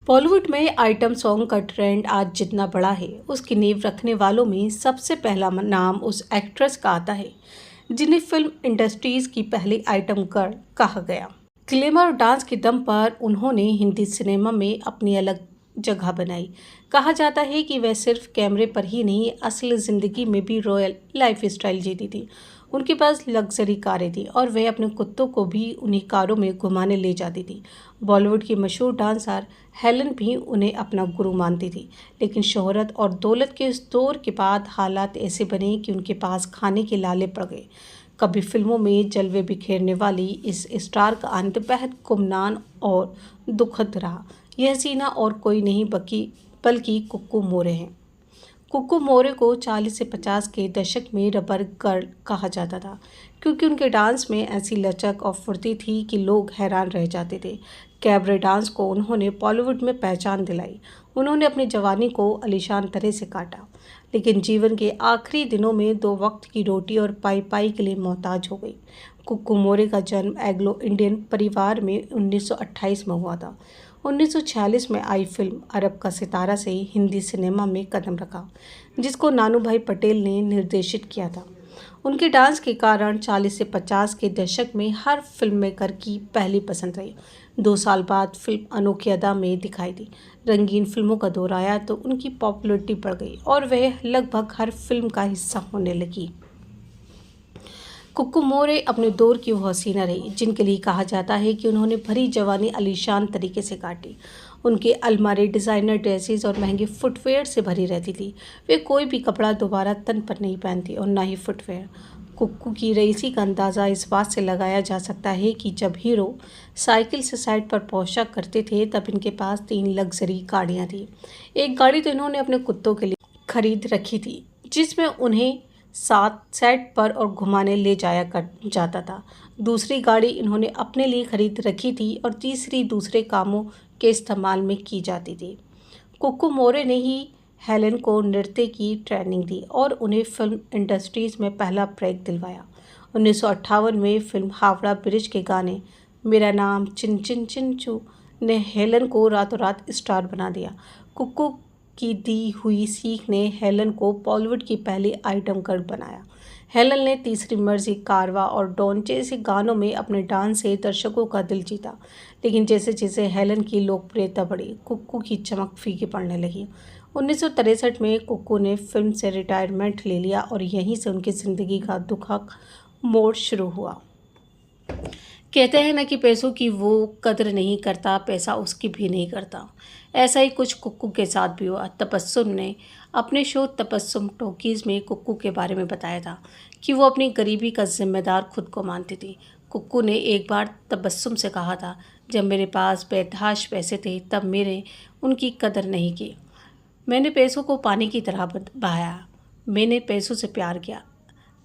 बॉलीवुड में item song का trend आज जितना बड़ा है, उसकी नींव रखने वालों में सबसे पहला नाम उस एक्ट्रेस का आता है जिन्हें फिल्म इंडस्ट्रीज की पहली आइटम गर्ल कहा गया। ग्लैमर और डांस के दम पर उन्होंने हिंदी सिनेमा में अपनी अलग जगह बनाई। कहा जाता है कि वह सिर्फ कैमरे पर ही नहीं, असल जिंदगी में भी रॉयल लाइफ स्टाइल जीती थी। उनके पास लग्जरी कारें थी और वह अपने कुत्तों को भी उन्हीं कारों में घुमाने ले जाती थी। बॉलीवुड की मशहूर डांसर हेलन भी उन्हें अपना गुरु मानती थी, लेकिन शोहरत और दौलत के इस दौर के बाद हालात ऐसे बने कि उनके पास खाने के लाले पड़ गए। कभी फिल्मों में जलवे बिखेरने वाली इस स्टार का अंत बेहद गुमनाम और दुखद रहा। यह हसीना और कोई नहीं बल्कि कुक्कू मोरे हैं। कुक्कू मोरे को 40 से 50 के दशक में रबर गर्ल कहा जाता था, क्योंकि उनके डांस में ऐसी लचक और फुर्ती थी कि लोग हैरान रह जाते थे। कैबरे डांस को उन्होंने बॉलीवुड में पहचान दिलाई। उन्होंने अपनी जवानी को आलीशान तरह से काटा, लेकिन जीवन के आखिरी दिनों में 2 वक्त की रोटी और पाई पाई के लिए मोहताज हो गई। कुक्कू मोरे का जन्म एंग्लो इंडियन परिवार में 1928 में हुआ था। 1946 में आई फिल्म अरब का सितारा से हिंदी सिनेमा में कदम रखा, जिसको नानू भाई पटेल ने निर्देशित किया था। उनके डांस के कारण 40 से 50 के दशक में हर फिल्म मेकर की पहली पसंद रही। 2 साल बाद फिल्म अनोखी अदा में दिखाई दी। रंगीन फिल्मों का दौर आया तो उनकी पॉपुलैरिटी बढ़ गई और वह लगभग हर फिल्म का हिस्सा होने लगी। कुक्कू मोरे अपने दौर की वो हसीना रही जिनके लिए कहा जाता है कि उन्होंने भरी जवानी आलीशान तरीके से काटी। उनके अलमारी डिज़ाइनर ड्रेसेस और महंगे फुटवेयर से भरी रहती थी। वे कोई भी कपड़ा दोबारा तन पर नहीं पहनती और ना ही फुटवेयर। कुक्कू की रईसी का अंदाज़ा इस बात से लगाया जा सकता है कि जब हीरो साइकिल से साइड पर पहुंचा करते थे तब इनके पास 3 लग्जरी गाड़ियां थी। एक गाड़ी तो इन्होंने अपने कुत्तों के लिए खरीद रखी थी, जिसमें उन्हें साथ सेट पर और घुमाने ले जाया कर जाता था। दूसरी गाड़ी इन्होंने अपने लिए खरीद रखी थी और तीसरी दूसरे कामों के इस्तेमाल में की जाती थी। कुक्कू मोरे ने ही हेलन को नृत्य की ट्रेनिंग दी और उन्हें फिल्म इंडस्ट्रीज में पहला ब्रेक दिलवाया। 1958 में फिल्म हावड़ा ब्रिज के गाने मेरा नाम चिन चिन चिंचू ने हेलन को रातों रात स्टार बना दिया। कुक्कू की दी हुई सीख ने हेलन को बॉलीवुड की पहली आइटम गर्ल बनाया। हेलन ने तीसरी मर्जी, कारवा और डॉन जैसे गानों में अपने डांस से दर्शकों का दिल जीता। लेकिन जैसे जैसे हेलन की लोकप्रियता बढ़ी, कुक्कू की चमक फीकी पड़ने लगी। 1963 में कुक्कू ने फिल्म से रिटायरमेंट ले लिया और यहीं से उनकी ज़िंदगी का दुखद मोड़ शुरू हुआ। कहते हैं ना कि पैसों की वो कदर नहीं करता, पैसा उसकी भी नहीं करता। ऐसा ही कुछ कुक्कू के साथ भी हुआ। तबस्सुम ने अपने शो तबस्सुम टॉकीज़ में कुक्कू के बारे में बताया था कि वो अपनी गरीबी का जिम्मेदार खुद को मानती थी। कुक्कू ने एक बार तबस्सुम से कहा था, जब मेरे पास बेतहाश पैसे थे तब मेरे उनकी कदर नहीं की। मैंने पैसों को पानी की तरह बहाया। मैंने पैसों से प्यार किया,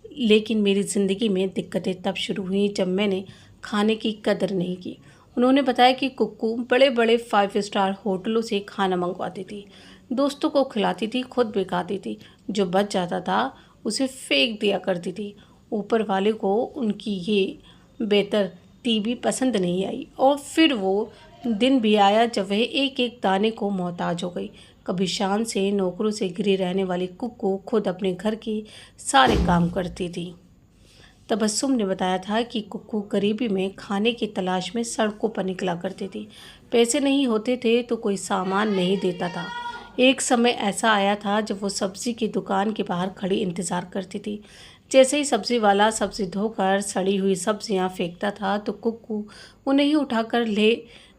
लेकिन मेरी ज़िंदगी में दिक्कतें तब शुरू हुई जब मैंने खाने की कदर नहीं की। उन्होंने बताया कि कुक्कू बड़े बड़े 5 स्टार होटलों से खाना मंगवाती थी, दोस्तों को खिलाती थी, खुद भी खाती थी। जो बच जाता था उसे फेंक दिया करती थी। ऊपर वाले को उनकी ये बेतरतीबी पसंद नहीं आई और फिर वो दिन भी आया जब वह एक एक दाने को मोहताज हो गई। कभी शान से नौकरों से घिरी रहने वाली कुक्कू खुद अपने घर के सारे काम करती थी। तबस्सुम ने बताया था कि कुक्कू गरीबी में खाने की तलाश में सड़कों पर निकला करती थी। पैसे नहीं होते थे तो कोई सामान नहीं देता था। एक समय ऐसा आया था जब वो सब्ज़ी की दुकान के बाहर खड़ी इंतज़ार करती थी। जैसे ही सब्ज़ी वाला सब्ज़ी धोकर सड़ी हुई सब्जियां फेंकता था तो कुक्कू उन्हें ही उठाकर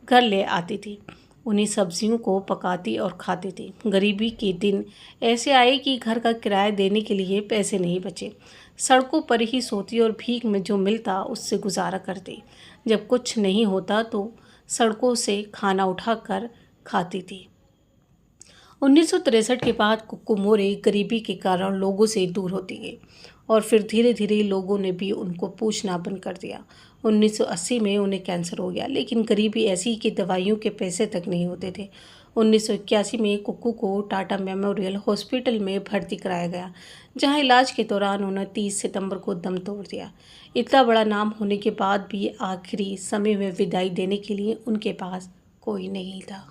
घर ले आती थी। उन्हीं सब्जियों को पकाती और खाती थी। गरीबी के दिन ऐसे आए कि घर का किराया देने के लिए पैसे नहीं बचे। सड़कों पर ही सोती और भीख में जो मिलता उससे गुजारा करती। जब कुछ नहीं होता तो सड़कों से खाना उठाकर खाती थी। 1963 के बाद कुक्कू मोरे गरीबी के कारण लोगों से दूर होती गई और फिर धीरे धीरे लोगों ने भी उनको पूछना बंद कर दिया। 1980 में उन्हें कैंसर हो गया, लेकिन गरीबी ऐसी कि दवाइयों के पैसे तक नहीं होते थे। 1981 में कुक्कू को टाटा मेमोरियल हॉस्पिटल में भर्ती कराया गया, जहां इलाज के दौरान उन्हें 30 सितंबर को दम तोड़ दिया। इतना बड़ा नाम होने के बाद भी आखिरी समय में विदाई देने के लिए उनके पास कोई नहीं था।